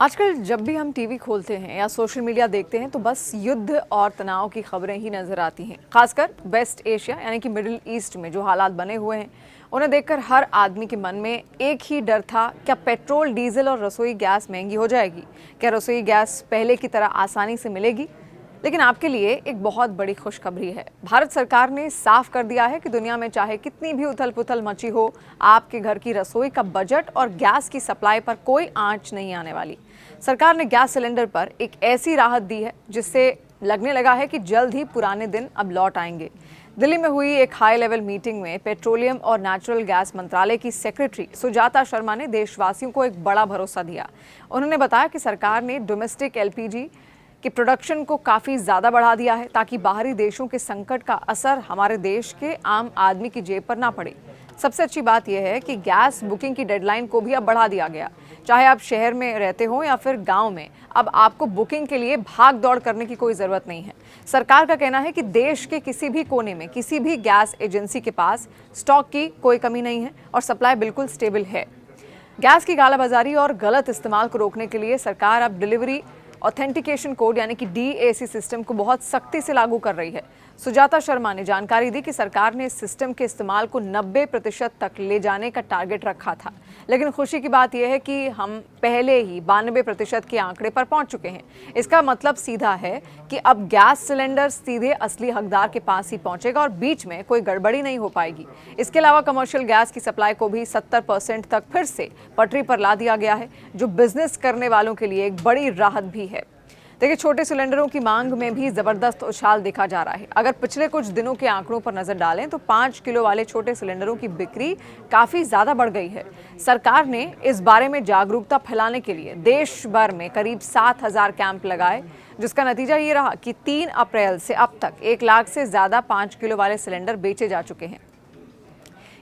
आजकल जब भी हम टीवी खोलते हैं या सोशल मीडिया देखते हैं तो बस युद्ध और तनाव की खबरें ही नजर आती हैं। खासकर वेस्ट एशिया यानी कि मिडिल ईस्ट में जो हालात बने हुए हैं उन्हें देखकर हर आदमी के मन में एक ही डर था, क्या पेट्रोल, डीजल और रसोई गैस महंगी हो जाएगी? क्या रसोई गैस पहले की तरह आसानी से मिलेगी? लेकिन आपके लिए एक बहुत बड़ी खुशखबरी है। भारत सरकार ने साफ कर दिया है कि दुनिया में चाहे कितनी भी उथल पुथल मची हो, आपके घर की रसोई का बजट और गैस की सप्लाई पर कोई आंच नहीं आने वाली। सरकार ने गैस सिलेंडर पर एक ऐसी राहत दी है जिससे लगने लगा है कि जल्द ही पुराने दिन अब लौट आएंगे। दिल्ली में हुई एक हाई लेवल मीटिंग में पेट्रोलियम और नेचुरल गैस मंत्रालय की सेक्रेटरी सुजाता शर्मा ने देशवासियों को एक बड़ा भरोसा दिया। उन्होंने बताया कि सरकार ने डोमेस्टिक एलपीजी कि प्रोडक्शन को काफ़ी ज़्यादा बढ़ा दिया है ताकि बाहरी देशों के संकट का असर हमारे देश के आम आदमी की जेब पर ना पड़े। सबसे अच्छी बात यह है कि गैस बुकिंग की डेडलाइन को भी अब बढ़ा दिया गया। चाहे आप शहर में रहते हो या फिर गांव में, अब आपको बुकिंग के लिए भाग दौड़ करने की कोई ज़रूरत नहीं है। सरकार का कहना है कि देश के किसी भी कोने में किसी भी गैस एजेंसी के पास स्टॉक की कोई कमी नहीं है और सप्लाई बिल्कुल स्टेबल है। गैस की कालाबाजारी और गलत इस्तेमाल को रोकने के लिए सरकार अब डिलीवरी ऑथेंटिकेशन कोड यानी कि DAC सिस्टम को बहुत सख्ती से लागू कर रही है। सुजाता शर्मा ने जानकारी दी कि सरकार ने इस सिस्टम के इस्तेमाल को 90% तक ले जाने का टारगेट रखा था, लेकिन खुशी की बात यह है कि हम पहले ही 92% के आंकड़े पर पहुंच चुके हैं। इसका मतलब सीधा है कि अब गैस सिलेंडर सीधे असली हकदार के पास ही पहुंचेगा और बीच में कोई गड़बड़ी नहीं हो पाएगी। इसके अलावा कमर्शियल गैस की सप्लाई को भी 70% तक फिर से पटरी पर ला दिया गया है, जो बिजनेस करने वालों के लिए एक बड़ी राहत भी है। देखिए, छोटे सिलेंडरों की मांग में भी जबरदस्त उछाल देखा जा रहा है। अगर पिछले कुछ दिनों के आंकड़ों पर नजर डालें तो 5 किलो वाले छोटे सिलेंडरों की बिक्री काफी ज्यादा बढ़ गई है। सरकार ने इस बारे में जागरूकता फैलाने के लिए देश भर में करीब 7,000 कैंप लगाए, जिसका नतीजा ये रहा कि 3 अप्रैल से अब तक 1 लाख से ज्यादा 5 किलो वाले सिलेंडर बेचे जा चुके हैं।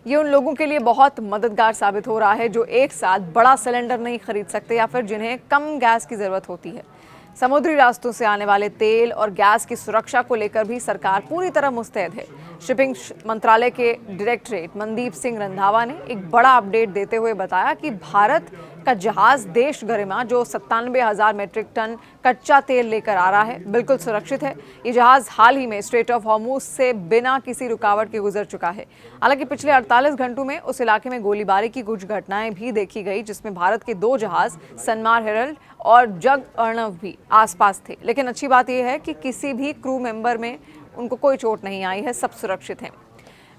ये उन लोगों के लिए बहुत मददगार साबित हो रहा है जो एक साथ बड़ा सिलेंडर नहीं खरीद सकते या फिर जिन्हें कम गैस की जरूरत होती है। समुद्री रास्तों से आने वाले तेल और गैस की सुरक्षा को लेकर भी सरकार पूरी तरह मुस्तैद है। शिपिंग मंत्रालय के डायरेक्टरेट मनदीप सिंह रंधावा ने एक बड़ा अपडेट देते हुए बताया कि भारत का जहाज देश गरिमा जो 97,000 मीट्रिक टन कच्चा तेल लेकर आ रहा है, बिल्कुल सुरक्षित है। ये जहाज हाल ही में स्ट्रेट ऑफ हॉर्मुज से बिना किसी रुकावट के गुजर चुका है। हालांकि पिछले 48 घंटों में उस इलाके में गोलीबारी की कुछ घटनाएं भी देखी गई, जिसमें भारत के 2 जहाज सनमार हेरल्ड और जग अर्णव भी आसपास थे। लेकिन अच्छी बात यह है कि किसी भी क्रू मेंबर में उनको कोई चोट नहीं आई है, सब सुरक्षित हैं।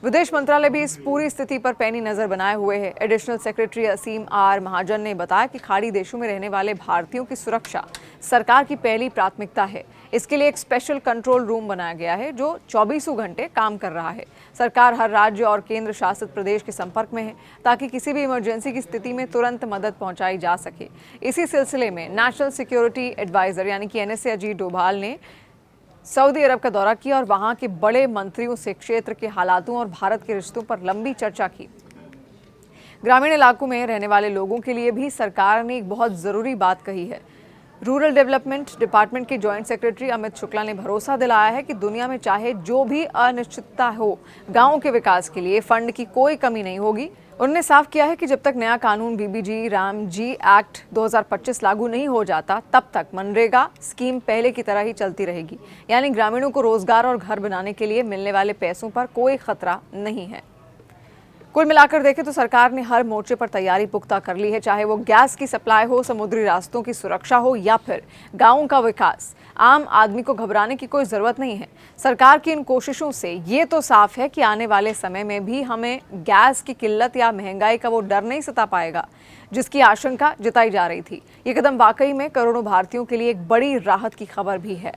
विदेश मंत्रालय भी इस पूरी स्थिति पर पैनी नजर बनाए हुए है। एडिशनल सेक्रेटरी असीम आर महाजन ने बताया कि खाड़ी देशों में रहने वाले भारतीयों की सुरक्षा सरकार की पहली प्राथमिकता है। इसके लिए एक स्पेशल कंट्रोल रूम बनाया गया है जो 24 घंटे काम कर रहा है। सरकार हर राज्य और केंद्र शासित प्रदेश के संपर्क में है ताकि किसी भी इमरजेंसी की स्थिति में तुरंत मदद पहुंचाई जा सके। इसी सिलसिले में नेशनल सिक्योरिटी एडवाइजर यानी कि NSA अजीत डोभाल ने सऊदी अरब का दौरा किया और वहां के बड़े मंत्रियों से क्षेत्र के हालातों और भारत के रिश्तों पर लंबी चर्चा की। ग्रामीण इलाकों में रहने वाले लोगों के लिए भी सरकार ने एक बहुत जरूरी बात कही है। रूरल डेवलपमेंट डिपार्टमेंट के जॉइंट सेक्रेटरी अमित शुक्ला ने भरोसा दिलाया है कि दुनिया में चाहे जो भी अनिश्चितता हो, गांवों के विकास के लिए फंड की कोई कमी नहीं होगी। उन्होंने साफ किया है कि जब तक नया कानून BBG रामजी एक्ट 2025 लागू नहीं हो जाता, तब तक मनरेगा स्कीम पहले की तरह ही चलती रहेगी। यानी ग्रामीणों को रोजगार और घर बनाने के लिए मिलने वाले पैसों पर कोई खतरा नहीं है। कुल मिलाकर देखें तो सरकार ने हर मोर्चे पर तैयारी पुख्ता कर ली है, चाहे वो गैस की सप्लाई हो, समुद्री रास्तों की सुरक्षा हो या फिर गांवों का विकास। आम आदमी को घबराने की कोई जरूरत नहीं है। सरकार की इन कोशिशों से ये तो साफ है कि आने वाले समय में भी हमें गैस की किल्लत या महंगाई का वो डर नहीं सता पाएगा जिसकी आशंका जताई जा रही थी। ये कदम वाकई में करोड़ों भारतीयों के लिए एक बड़ी राहत की खबर भी है।